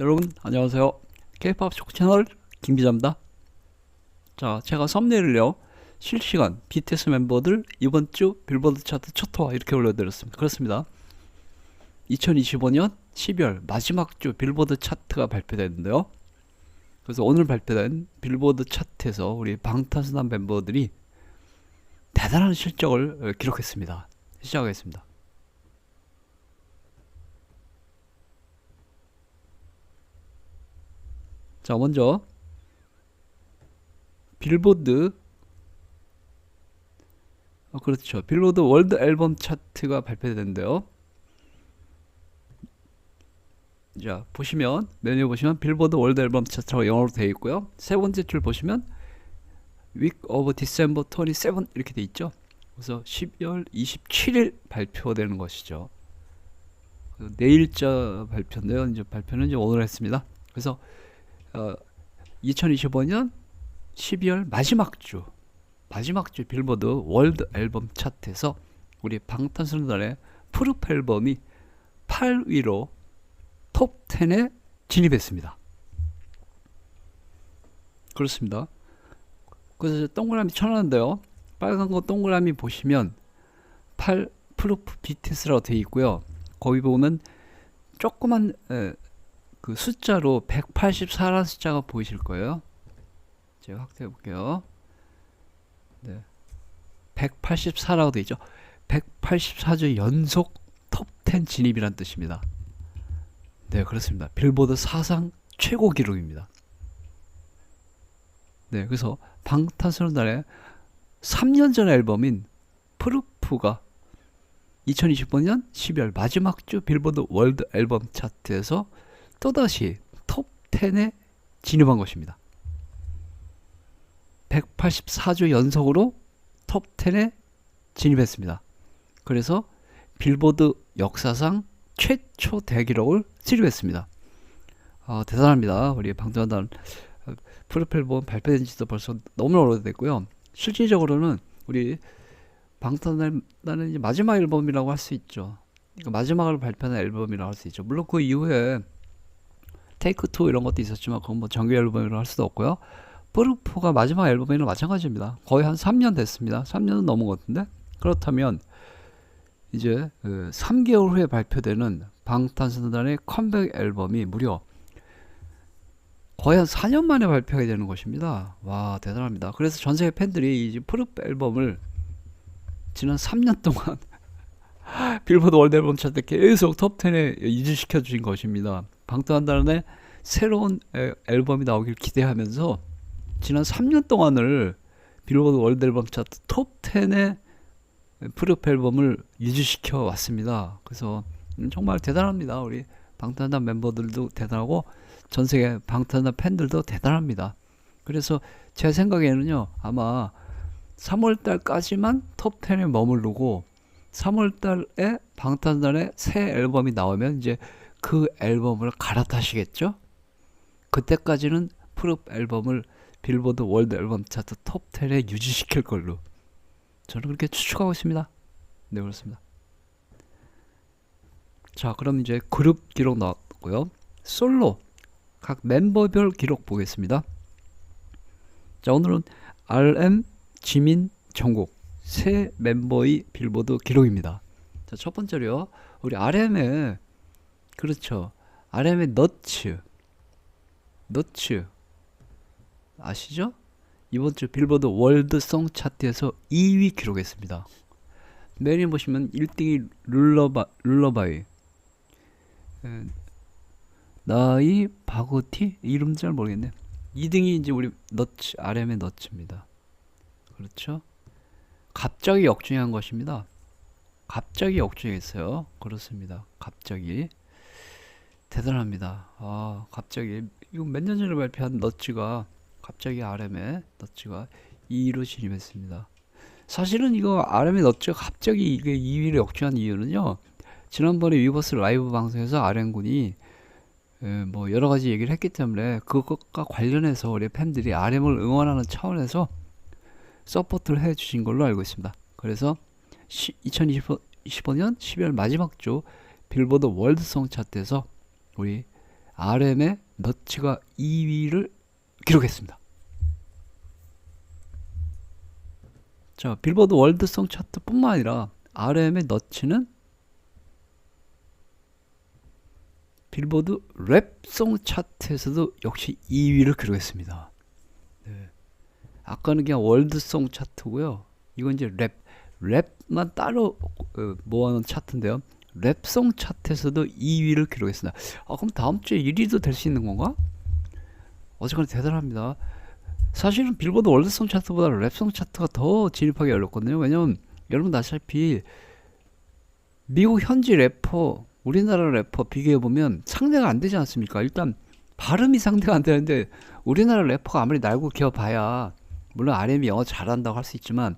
여러분 안녕하세요. K-POP 쇼 채널 김기자입니다. 자, 제가 썸네일을요 실시간 BTS 멤버들 이번 주 빌보드 차트 첫 호와 이렇게 올려드렸습니다. 그렇습니다. 2025년 12월 마지막 주 빌보드 차트가 발표됐는데요. 그래서 오늘 발표된 빌보드 차트에서 우리 방탄소년단 멤버들이 대단한 실적을 기록했습니다. 시작하겠습니다. 자, 먼저 빌보드 그렇죠. 빌보드 월드 앨범 차트가 발표됐는데요. 자, 보시면 메뉴 보시면 빌보드 월드 앨범 차트라고 영어로 되어 있고요. 세 번째 줄 보시면 Week of December 27 이렇게 되어 있죠. 그래서 12월 27일 발표되는 것이죠. 내일자 발표인데요. 이제 발표는 이제 오늘 했습니다. 그래서 2025년 12월 마지막 주 빌보드 월드 앨범 차트에서 우리 방탄소년단의 프루프 앨범이 8위로 톱 10에 진입했습니다. 그렇습니다. 그래서 동그라미 쳐놨는데요. 빨간 거 동그라미 보시면 프루프 BTS라고 되어 있고요. 거기 보면 조그만 그 숫자로 184라는 숫자가 보이실 거예요. 제가 확대해 볼게요. 네. 184라고 되어 있죠. 184주 연속 톱 10 진입이란 뜻입니다. 네, 그렇습니다. 빌보드 사상 최고 기록입니다. 네, 그래서 방탄소년단의 3년 전 앨범인 프루프가 2025년 12월 마지막 주 빌보드 월드 앨범 차트에서 또다시 톱 10에 진입한 것입니다. 184주 연속으로 톱 10에 진입했습니다. 그래서 빌보드 역사상 최초 대기록을 수립했습니다. 대단합니다. 우리 방탄소년단 프로필 앨범 발표된 지도 벌써 너무 오래됐고요. 실질적으로는 우리 방탄소년단은 이제 마지막 앨범이라고 할 수 있죠. 그러니까 마지막으로 발표한 앨범이라고 할 수 있죠. 물론 그 이후에 테이크 2 이런 것도 있었지만 그건 뭐 정규 앨범이라고 할 수도 없고요. 프루프가 마지막 앨범이랑 마찬가지입니다. 거의 한 3년 됐습니다. 3년은 넘은 것 같은데. 그렇다면 이제 3개월 후에 발표되는 방탄소년단의 컴백 앨범이 무려 거의 한 4년 만에 발표가 되는 것입니다. 와, 대단합니다. 그래서 전 세계 팬들이 이 프루프 앨범을 지난 3년 동안 빌보드 월드 앨범 차트 계속 톱 10에 유지시켜 주신 것입니다. 방탄소년단의 새로운 앨범이 나오길 기대하면서 지난 3년 동안을 빌보드 월드 앨범 차트 톱 10에 프루프 앨범을 유지시켜 왔습니다. 그래서 정말 대단합니다. 우리 방탄소년단 멤버들도 대단하고 전 세계 방탄소년단 팬들도 대단합니다. 그래서 제 생각에는요, 아마 3월달까지만 톱 10에 머무르고 3월달에 방탄소년단의 새 앨범이 나오면 이제 그 앨범을 갈아타시겠죠? 그때까지는 프루프 앨범을 빌보드 월드 앨범 차트 톱 10에 유지시킬 걸로 저는 그렇게 추측하고 있습니다. 네, 그렇습니다. 자, 그럼 이제 그룹 기록 나왔고요. 솔로 각 멤버별 기록 보겠습니다. 자, 오늘은 RM, 지민, 정국 세 멤버의 빌보드 기록입니다. 자, 첫 번째로요. 우리 RM의 그렇죠. RM의 너츠 아시죠? 이번 주 빌보드 월드송 차트에서 2위 기록했습니다. 메뉴 보시면 1등이 룰러바이 나이 바고티 이름 잘 모르겠네. 2등이 이제 우리 너츠 RM의 너츠입니다. 그렇죠? 갑자기 역주행한 것입니다. 갑자기 역주행했어요. 그렇습니다. 갑자기 대단합니다. 갑자기 이거 몇 년 전에 발표한 너츠가 갑자기 RM의 너츠가 2위로 진입했습니다. 사실은 이거 RM의 너츠가 갑자기 이게 2위로 역주행한 이유는요. 지난번에 위버스 라이브 방송에서 RM군이 뭐 여러 가지 얘기를 했기 때문에 그것과 관련해서 우리 팬들이 RM을 응원하는 차원에서 서포트를 해주신 걸로 알고 있습니다. 그래서 2025년 12월 마지막 주 빌보드 월드송 차트에서 우리 RM의 너츠가 2위를 기록했습니다. 자, 빌보드 월드송 차트뿐만 아니라 RM의 너츠는 빌보드 랩송 차트에서도 역시 2위를 기록했습니다. 네. 아까는 그냥 월드송 차트고요. 이건 이제 랩만 따로 모아놓은 차트인데요. 랩송 차트에서도 2위를 기록했습니다. 그럼 다음 주에 1위도 될 수 있는 건가? 어쨌거나 대단합니다. 사실은 빌보드 월드송 차트보다 랩송 차트가 더 진입하기 어렵거든요. 왜냐면 여러분 아시다시피 미국 현지 래퍼, 우리나라 래퍼 비교해보면 상대가 안 되지 않습니까? 일단 발음이 상대가 안 되는데 우리나라 래퍼가 아무리 날고 기어봐야 물론 RM이 영어 잘한다고 할 수 있지만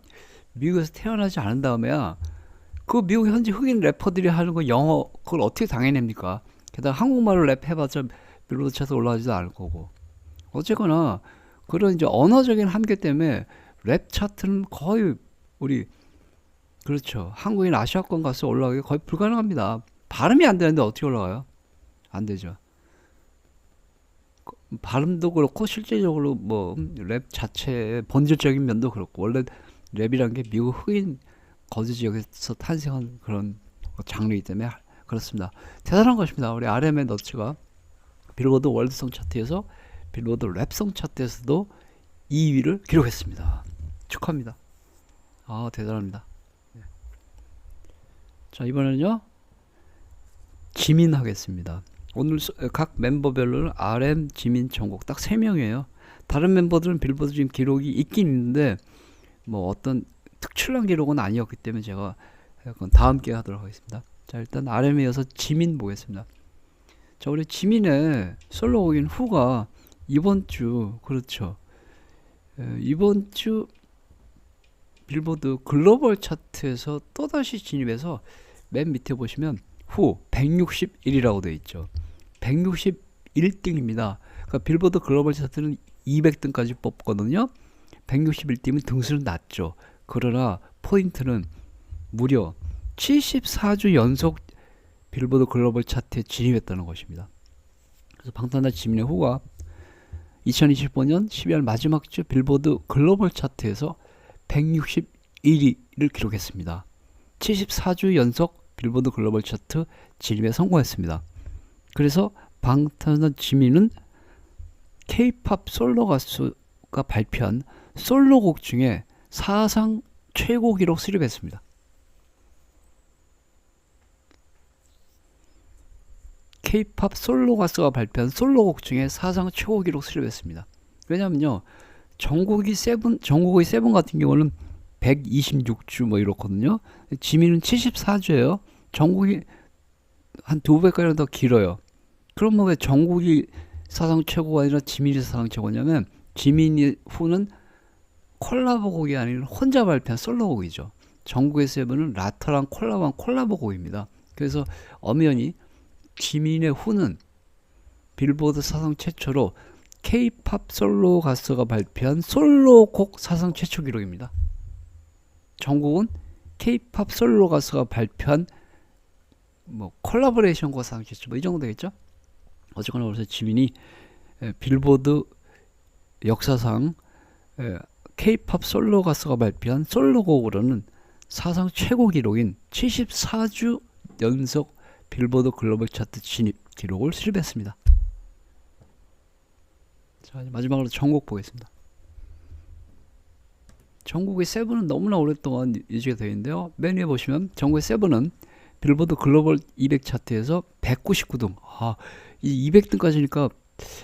미국에서 태어나지 않은 다음에야 그 미국 현지 흑인 래퍼들이 하는 거 영어 그걸 어떻게 당해냅니까? 게다가 한국말로 랩해봤자 빌보드 차트 올라가지도 않을 거고. 어쨌거나 그런 이제 언어적인 한계 때문에 랩 차트는 거의 우리 그렇죠. 한국인 아시아권 가서 올라가기 거의 불가능합니다. 발음이 안 되는데 어떻게 올라가요? 안 되죠. 발음도 그렇고 실제적으로 뭐 랩 자체의 본질적인 면도 그렇고 원래 랩이란 게 미국 흑인 거주 지역에서 탄생한 그런 장르이기 때문에 그렇습니다. 대단한 것입니다. 우리 RM의 너츠가 빌보드 월드송 차트에서 빌보드 랩송 차트에서도 2위를 기록했습니다. 축하합니다. 대단합니다. 네. 자, 이번에는요 지민 하겠습니다. 오늘 각 멤버별로는 RM, 지민, 정국 딱 3명이에요. 다른 멤버들은 빌보드 지금 기록이 있긴 있는데 뭐 어떤 특출난 기록은 아니었기 때문에 제가 약간 다음 기회에 하도록 하겠습니다. 자, 일단 RM에 이어서 지민 보겠습니다. 자, 우리 지민의 솔로곡인 후가 이번 주 그렇죠. 이번 주 빌보드 글로벌 차트에서 또다시 진입해서 맨 밑에 보시면 후 161이라고 되어 있죠. 161등입니다. 그러니까 빌보드 글로벌 차트는 200등까지 뽑거든요. 161등이면 등수는 낮죠. 그러나 포인트는 무려 74주 연속 빌보드 글로벌 차트에 진입했다는 것입니다. 그래서 방탄소년단 지민의 후가 2025년 12월 마지막 주 빌보드 글로벌 차트에서 161위를 기록했습니다. 74주 연속 빌보드 글로벌 차트 진입에 성공했습니다. 그래서 방탄소년단 지민은 K-팝 솔로 가수가 발표한 솔로곡 중에 사상 최고 기록 수립했습니다. K-팝 솔로 가수가 발표한 솔로곡 중에 사상 최고 기록 수립했습니다. 왜냐면요, 정국이 세븐 같은 경우는 126주 뭐 이렇거든요. 지민은 74주예요. 정국이 한 2배가량 더 길어요. 그럼 뭐 왜 정국이 사상 최고가 아니라 지민이 사상 최고냐면 지민이 후는 콜라보곡이 아니라 혼자 발표한 솔로곡이죠. 정국의 세븐은 라터랑 콜라보한 콜라보곡입니다. 그래서 엄연히 지민의 후는 빌보드 사상 최초로 K-팝 솔로 가수가 발표한 솔로곡 사상 최초 기록입니다. 정국은 K-팝 솔로 가수가 발표한 뭐 콜라보레이션 곡 사상 최초 뭐 이 정도 되겠죠? 어쨌거나 그래서 지민이 빌보드 역사상 K-팝 솔로 가수가 발표한 솔로곡으로는 사상 최고 기록인 74주 연속 빌보드 글로벌 차트 진입 기록을 수립했습니다. 자, 마지막으로 정국 보겠습니다. 정국의 세븐은 너무나 오랫동안 유지가 되어 있는데요. 맨 위에 보시면 정국의 세븐은 빌보드 글로벌 200 차트에서 199등. 이 200등까지니까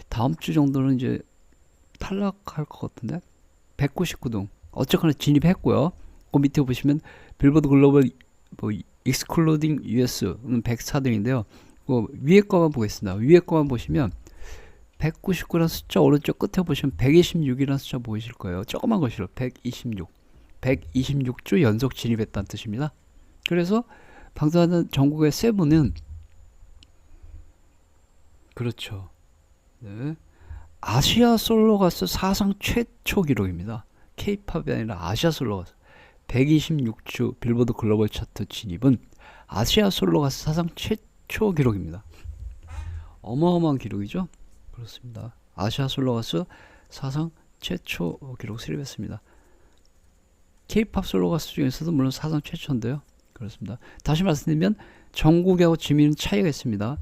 다음 주 정도는 이제 탈락할 것 같은데 199등. 어쨌거나 진입했고요. 그 밑에 보시면 빌보드 글로벌 뭐 익스클루딩 US는 104등인데요. 그 위에 거만 보겠습니다. 위에 거만 보시면 199라는 숫자 오른쪽 끝에 보시면 126이라는 숫자 보이실 거예요. 조그만 것이로 126. 126주 연속 진입했다는 뜻입니다. 그래서 방탄소년단 전국의 세븐은 그렇죠. 네. 아시아 솔로 가수 사상 최초 기록입니다. K-팝이 아니라 아시아 솔로 가수 126주 빌보드 글로벌 차트 진입은 아시아 솔로 가수 사상 최초 기록입니다. 어마어마한 기록이죠. 그렇습니다. 아시아 솔로 가수 사상 최초 기록 수립했습니다. K-팝 솔로 가수 중에서도 물론 사상 최초인데요. 그렇습니다. 다시 말씀드리면 정국이하고 지민은 차이가 있습니다.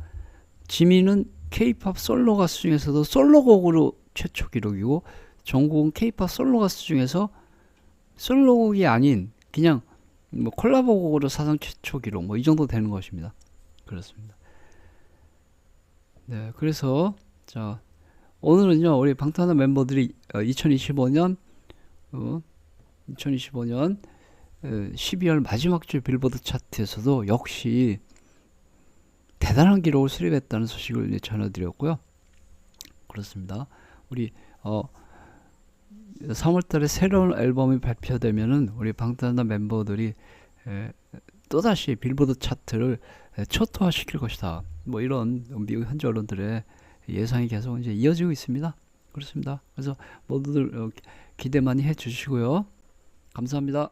지민은 K-팝 솔로 가수 중에서도 솔로곡으로 최초 기록이고, 정국은 K-팝 솔로 가수 중에서 솔로곡이 아닌 그냥 뭐 콜라보곡으로 사상 최초 기록 뭐 이 정도 되는 것입니다. 그렇습니다. 네, 그래서 자 오늘은요 우리 방탄소년단 멤버들이 2025년 12월 마지막 주 빌보드 차트에서도 역시 대단한 기록을 수립했다는 소식을 이제 전해드렸고요. 그렇습니다. 우리 3월달에 새로운 앨범이 발표되면은 우리 방탄소년단 멤버들이 또다시 빌보드 차트를 초토화시킬 것이다. 뭐 이런 미국 현지 언론들의 예상이 계속 이제 이어지고 있습니다. 그렇습니다. 그래서 모두들 기대 많이 해주시고요. 감사합니다.